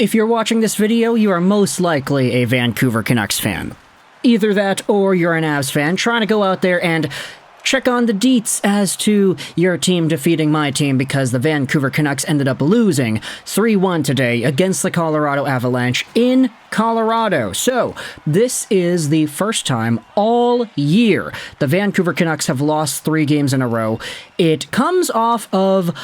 If you're watching this video, you are most likely a Vancouver Canucks fan. Either that or you're an Avs fan trying to go out there and check on the deets as to your team defeating my team because the Vancouver Canucks ended up losing 3-1 today against the Colorado Avalanche in Colorado. So, this is the first time all year the Vancouver Canucks have lost 3 games in a row. It comes off of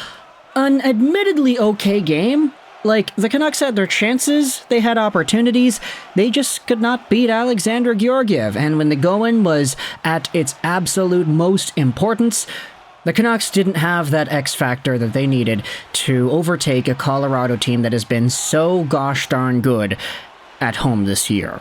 an admittedly okay game. Like, the Canucks had their chances, they had opportunities, they just could not beat Alexandar Georgiev, and when the going was at its absolute most importance, the Canucks didn't have that X factor that they needed to overtake a Colorado team that has been so gosh darn good at home this year.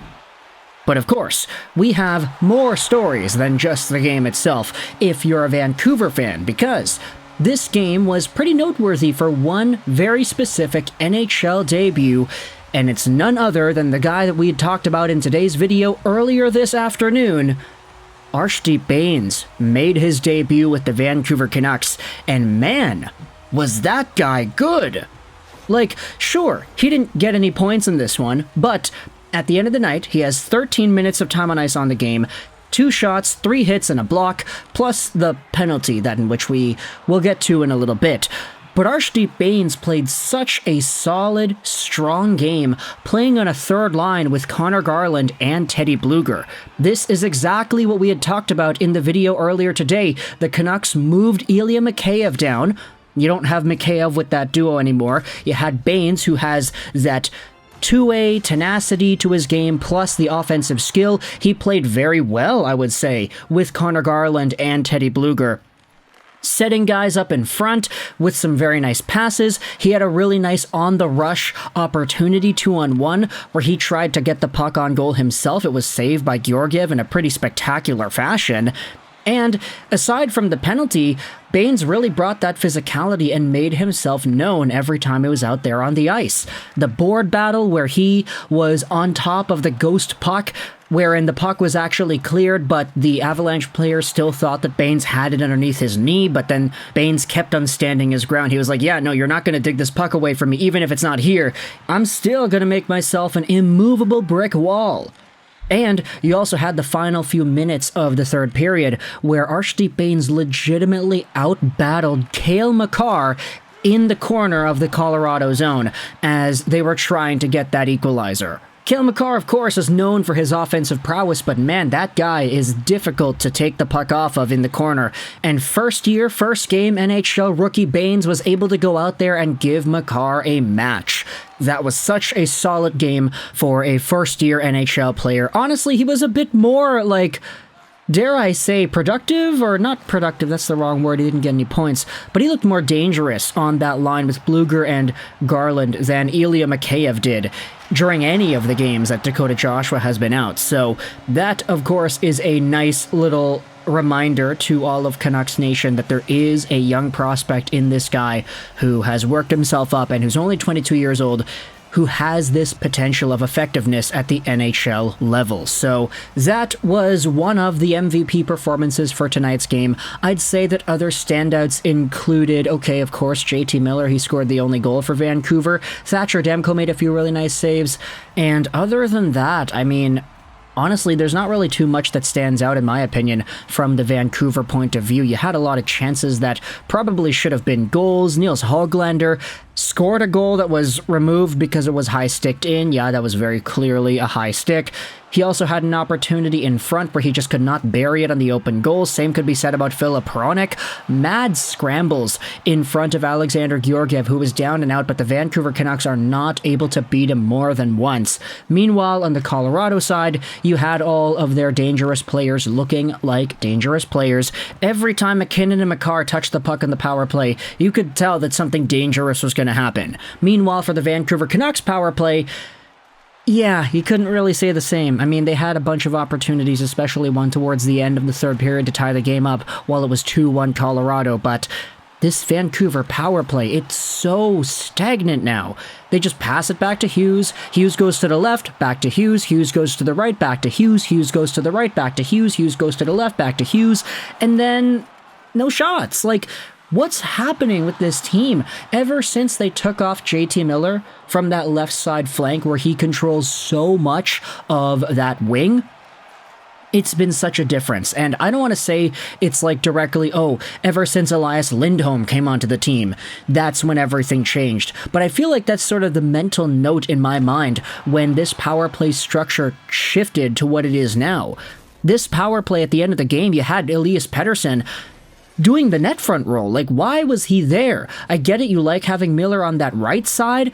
But of course, we have more stories than just the game itself if you're a Vancouver fan, because this game was pretty noteworthy for one very specific NHL debut, and it's none other than the guy that we had talked about in today's video earlier this afternoon. Arshdeep Bains made his debut with the Vancouver Canucks, and man, was that guy good! Like, sure, he didn't get any points in this one, but at the end of the night, he has 13 minutes of time on ice on the game, 2 shots, 3 hits, and a block, plus the penalty that in which we will get to in a little bit. But Arshdeep Bains played such a solid, strong game, playing on a third line with Conor Garland and Teddy Blueger. This is exactly what we had talked about in the video earlier today. The Canucks moved Ilya Mikheyev down. You don't have Mikheyev with that duo anymore. You had Bains, who has that two-way tenacity to his game, plus the offensive skill. He played very well, I would say, with Conor Garland and Teddy Blueger, setting guys up in front with some very nice passes. He had a really nice on-the-rush opportunity 2-on-1 where he tried to get the puck on goal himself. It was saved by Georgiev in a pretty spectacular fashion. And aside from the penalty, Bains really brought that physicality and made himself known every time he was out there on the ice. The board battle where he was on top of the ghost puck, wherein the puck was actually cleared, but the Avalanche player still thought that Bains had it underneath his knee, but then Bains kept on standing his ground. He was like, yeah, no, you're not going to dig this puck away from me, even if it's not here. I'm still going to make myself an immovable brick wall. And you also had the final few minutes of the third period where Arshdeep Bains legitimately out-battled Cale Makar in the corner of the Colorado zone as they were trying to get that equalizer. Cale Makar, of course, is known for his offensive prowess, but man, that guy is difficult to take the puck off of in the corner. And first game NHL rookie Bains was able to go out there and give Makar a match. That was such a solid game for a first-year NHL player. Honestly, he was a bit more, like, dare I say, productive? Or not productive, that's the wrong word, he didn't get any points. But he looked more dangerous on that line with Blueger and Garland than Ilya Mikheyev did during any of the games that Dakota Joshua has been out. So that, of course, is a nice little reminder to all of Canucks Nation that there is a young prospect in this guy who has worked himself up and who's only 22 years old, who has this potential of effectiveness at the NHL level. So that was one of the MVP performances for tonight's game. I'd say that other standouts included, okay, of course, JT Miller, he scored the only goal for Vancouver. Thatcher Demko made a few really nice saves. And other than that, I mean, honestly, there's not really too much that stands out, in my opinion, from the Vancouver point of view. You had a lot of chances that probably should have been goals. Nils Höglander scored a goal that was removed because it was high-sticked in. Yeah, that was very clearly a high stick. He also had an opportunity in front where he just could not bury it on the open goal. Same could be said about Filip Hronek. Mad scrambles in front of Alexandar Georgiev, who was down and out, but the Vancouver Canucks are not able to beat him more than once. Meanwhile, on the Colorado side, you had all of their dangerous players looking like dangerous players. Every time McKinnon and Makar touched the puck on the power play, you could tell that something dangerous was going to happen. Meanwhile, for the Vancouver Canucks power play, yeah, you couldn't really say the same. I mean, they had a bunch of opportunities, especially one towards the end of the third period to tie the game up while it was 2-1 Colorado, but this Vancouver power play, it's so stagnant now. They just pass it back to Hughes. Hughes goes to the left, back to Hughes. Hughes goes to the right, back to Hughes. Hughes goes to the right, back to Hughes. Hughes goes to the left, back to Hughes. And then no shots. Like, What's happening with this team? Ever since they took off JT Miller from that left side flank where he controls so much of that wing, it's been such a difference. And I don't want to say it's like directly, oh, ever since Elias Lindholm came onto the team, that's when everything changed. But I feel like that's sort of the mental note in my mind when this power play structure shifted to what it is now. This power play at the end of the game, you had Elias Pettersson doing the net front role. Like, why was he there? I get it, you like having Miller on that right side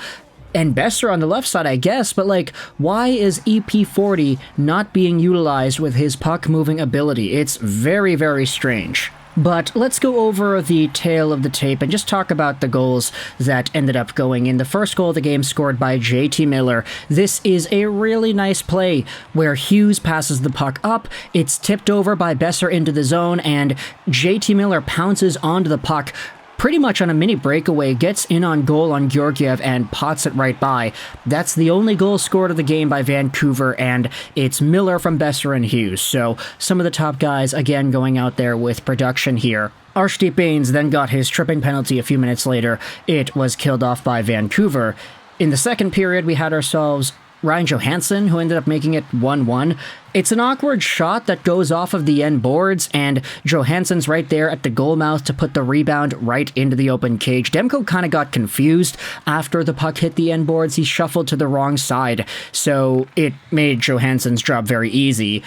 and Besser on the left side, I guess, but like, why is EP40 not being utilized with his puck-moving ability? It's very, very strange. But let's go over the tail of the tape and just talk about the goals that ended up going in. The first goal of the game scored by JT Miller. This is a really nice play where Hughes passes the puck up, it's tipped over by Besser into the zone, and JT Miller pounces onto the puck pretty much on a mini breakaway, gets in on goal on Georgiev and pots it right by. That's the only goal scored of the game by Vancouver, and it's Miller from Besser and Hughes. So some of the top guys, again, going out there with production here. Arshdeep Bains then got his tripping penalty a few minutes later. It was killed off by Vancouver. In the second period, we had ourselves Ryan Johansen, who ended up making it 1-1. It's an awkward shot that goes off of the end boards, and Johansen's right there at the goal mouth to put the rebound right into the open cage. Demko kind of got confused after the puck hit the end boards. He shuffled to the wrong side, so it made Johansen's job very easy.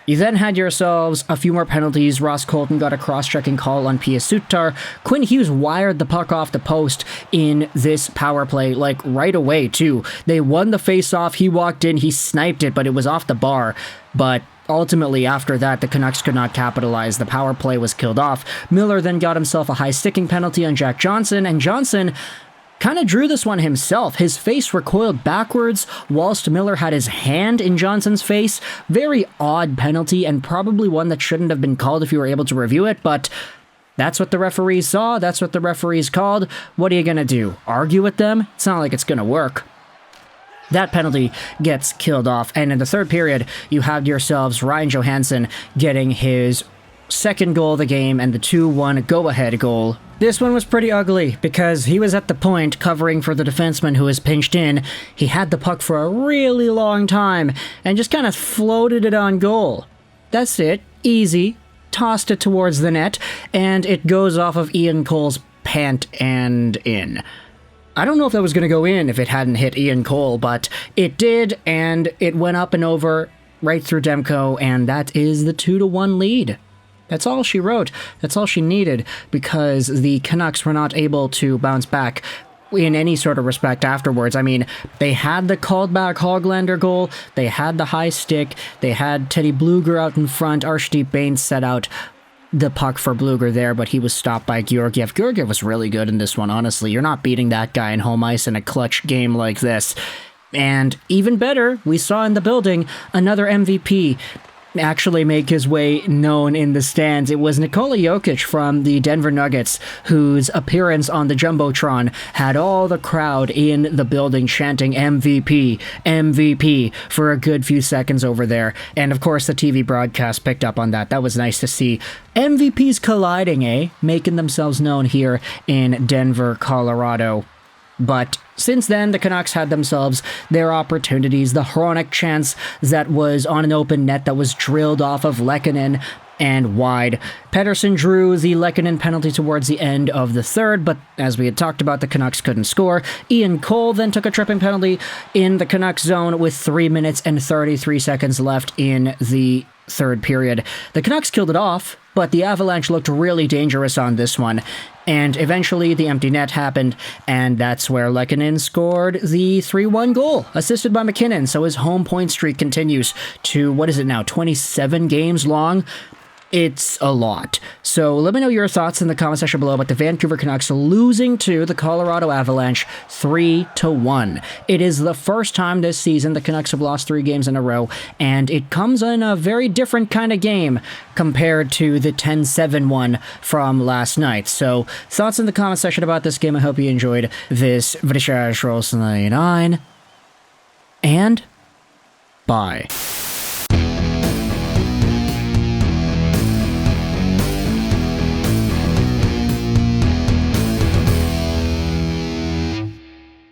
You then had yourselves a few more penalties. Ross Colton got a cross-checking call on Pia Sutar. Quinn Hughes wired the puck off the post in this power play, like right away, too. They won the face-off. He walked in, he sniped it, but it was off the bar. But ultimately, after that, the Canucks could not capitalize. The power play was killed off. Miller then got himself a high sticking penalty on Jack Johnson, and Johnson kind of drew this one himself. His face recoiled backwards whilst Miller had his hand in Johnson's face. Very odd penalty, and probably one that shouldn't have been called if you were able to review it, but that's what the referees saw, that's what the referees called. What are you going to do? Argue with them? It's not like it's going to work. That penalty gets killed off, and in the third period, you have yourselves Ryan Johansen getting his second goal of the game and the 2-1 go-ahead goal. This one was pretty ugly because he was at the point covering for the defenseman who was pinched in. He had the puck for a really long time and just kind of floated it on goal. That's it. Easy. Tossed it towards the net, and it goes off of Ian Cole's pant and in. I don't know if that was going to go in if it hadn't hit Ian Cole, but it did, and it went up and over right through Demko, and that is the 2-1 lead. That's all she wrote. That's all she needed, because the Canucks were not able to bounce back in any sort of respect afterwards. I mean, they had the called back Hoglander goal, they had the high stick, they had Teddy Bluger out in front, Arshdeep Bains set out the puck for Bluger there, but he was stopped by Georgiev. Georgiev was really good in this one, honestly. You're not beating that guy in home ice in a clutch game like this. And even better, we saw in the building another MVP actually make his way known in the stands. It was Nikola Jokic from the Denver Nuggets, whose appearance on the Jumbotron had all the crowd in the building chanting MVP, MVP for a good few seconds over there. And of course, the TV broadcast picked up on that. That was nice to see. MVPs colliding, eh? Making themselves known here in Denver, Colorado. But since then, the Canucks had themselves their opportunities. The Hronik chance that was on an open net that was drilled off of Lehkonen and wide. Pettersson drew the Lehkonen penalty towards the end of the third, but as we had talked about, the Canucks couldn't score. Ian Cole then took a tripping penalty in the Canucks zone with 3 minutes and 33 seconds left in the third period. The Canucks killed it off, but the Avalanche looked really dangerous on this one. And eventually the empty net happened, and that's where Lehkonen scored the 3-1 goal, assisted by McKinnon. So his home point streak continues to, what is it now, 27 games long? It's a lot. So let me know your thoughts in the comment section below about the Vancouver Canucks losing to the Colorado Avalanche 3-1. It is the first time this season the Canucks have lost 3 games in a row, and it comes in a very different kind of game compared to the 10-7 one from last night. So thoughts in the comment section about this game. I hope you enjoyed this Vrishaj Rolls 99, and bye.